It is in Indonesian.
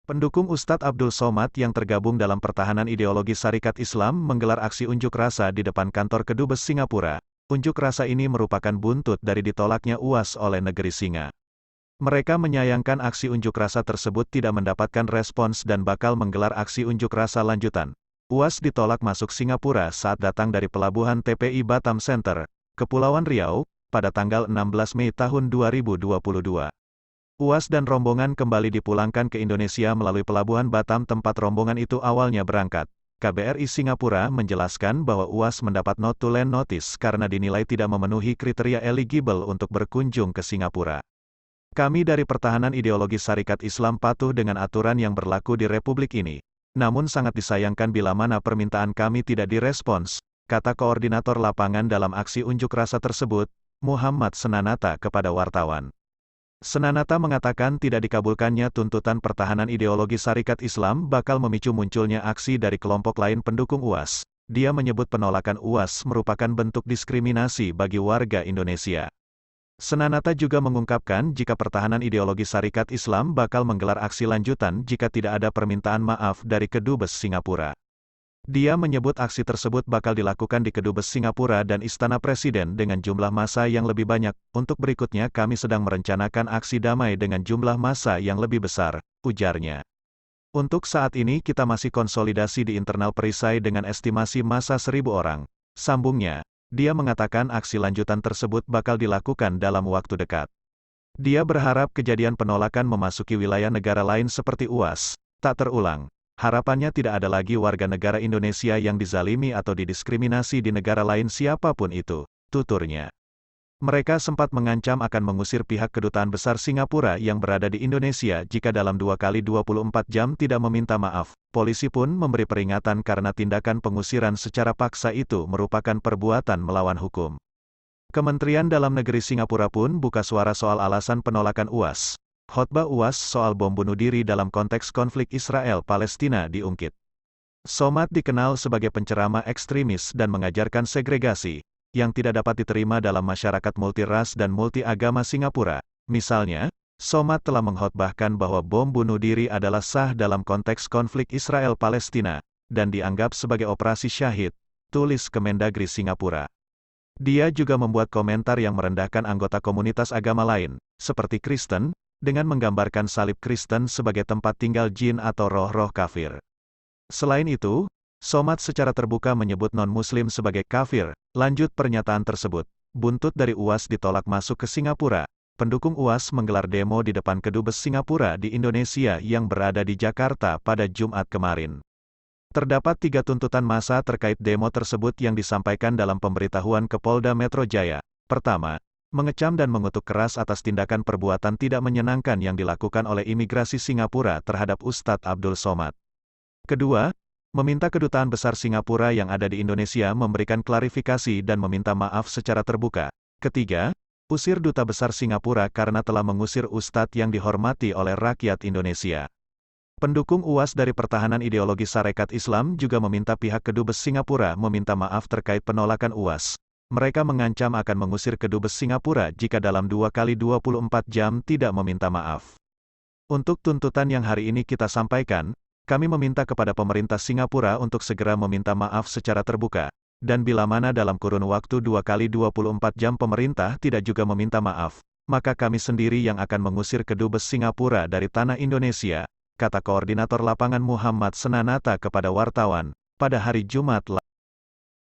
Pendukung Ustadz Abdul Somad yang tergabung dalam pertahanan ideologi Syarikat Islam menggelar aksi unjuk rasa di depan kantor Kedubes Singapura. Unjuk rasa ini merupakan buntut dari ditolaknya UAS oleh negeri Singa. Mereka menyayangkan aksi unjuk rasa tersebut tidak mendapatkan respons dan bakal menggelar aksi unjuk rasa lanjutan. UAS ditolak masuk Singapura saat datang dari pelabuhan TPI Batam Center, Kepulauan Riau, pada tanggal 16 Mei tahun 2022. UAS dan rombongan kembali dipulangkan ke Indonesia melalui pelabuhan Batam tempat rombongan itu awalnya berangkat. KBRI Singapura menjelaskan bahwa UAS mendapat not to land notice karena dinilai tidak memenuhi kriteria eligible untuk berkunjung ke Singapura. Kami dari Pertahanan Ideologi Syarikat Islam patuh dengan aturan yang berlaku di Republik ini. Namun sangat disayangkan bila mana permintaan kami tidak direspons, kata koordinator lapangan dalam aksi unjuk rasa tersebut, Muhammad Senanata kepada wartawan. Senanata mengatakan tidak dikabulkannya tuntutan pertahanan ideologi Syarikat Islam bakal memicu munculnya aksi dari kelompok lain pendukung UAS. Dia menyebut penolakan UAS merupakan bentuk diskriminasi bagi warga Indonesia. Senanata juga mengungkapkan jika pertahanan ideologi Syarikat Islam bakal menggelar aksi lanjutan jika tidak ada permintaan maaf dari Kedubes Singapura. Dia menyebut aksi tersebut bakal dilakukan di Kedubes Singapura dan Istana Presiden dengan jumlah massa yang lebih banyak. Untuk berikutnya kami sedang merencanakan aksi damai dengan jumlah massa yang lebih besar, ujarnya. Untuk saat ini kita masih konsolidasi di internal perisai dengan estimasi massa 1.000 orang. Sambungnya, dia mengatakan aksi lanjutan tersebut bakal dilakukan dalam waktu dekat. Dia berharap kejadian penolakan memasuki wilayah negara lain seperti UAS tak terulang. Harapannya tidak ada lagi warga negara Indonesia yang dizalimi atau didiskriminasi di negara lain siapapun itu, tuturnya. Mereka sempat mengancam akan mengusir pihak Kedutaan Besar Singapura yang berada di Indonesia jika dalam 2 kali 24 jam tidak meminta maaf. Polisi pun memberi peringatan karena tindakan pengusiran secara paksa itu merupakan perbuatan melawan hukum. Kementerian Dalam Negeri Singapura pun buka suara soal alasan penolakan UAS. Khotbah UAS soal bom bunuh diri dalam konteks konflik Israel-Palestina diungkit. Somad dikenal sebagai penceramah ekstremis dan mengajarkan segregasi, yang tidak dapat diterima dalam masyarakat multiras dan multi-agama Singapura. Misalnya, Somad telah mengkhotbahkan bahwa bom bunuh diri adalah sah dalam konteks konflik Israel-Palestina, dan dianggap sebagai operasi syahid, tulis Kemendagri Singapura. Dia juga membuat komentar yang merendahkan anggota komunitas agama lain, seperti Kristen, dengan menggambarkan salib Kristen sebagai tempat tinggal jin atau roh-roh kafir. Selain itu, Somad secara terbuka menyebut non-muslim sebagai kafir. Lanjut pernyataan tersebut, buntut dari UAS ditolak masuk ke Singapura. Pendukung UAS menggelar demo di depan Kedubes Singapura di Indonesia yang berada di Jakarta pada Jumat kemarin. Terdapat 3 tuntutan massa terkait demo tersebut yang disampaikan dalam pemberitahuan ke Polda Metro Jaya. Pertama, mengecam dan mengutuk keras atas tindakan perbuatan tidak menyenangkan yang dilakukan oleh imigrasi Singapura terhadap Ustadz Abdul Somad. Kedua, meminta Kedutaan Besar Singapura yang ada di Indonesia memberikan klarifikasi dan meminta maaf secara terbuka. Ketiga, usir Duta Besar Singapura karena telah mengusir Ustadz yang dihormati oleh rakyat Indonesia. Pendukung UAS dari Pertahanan Ideologi Syarikat Islam juga meminta pihak Kedubes Singapura meminta maaf terkait penolakan UAS. Mereka mengancam akan mengusir Kedubes Singapura jika dalam 2 kali 24 jam tidak meminta maaf. Untuk tuntutan yang hari ini kita sampaikan, kami meminta kepada pemerintah Singapura untuk segera meminta maaf secara terbuka. Dan bila mana dalam kurun waktu 2 kali 24 jam pemerintah tidak juga meminta maaf, maka kami sendiri yang akan mengusir Kedubes Singapura dari tanah Indonesia, kata koordinator lapangan Muhammad Senanata kepada wartawan, pada hari Jumat lalu.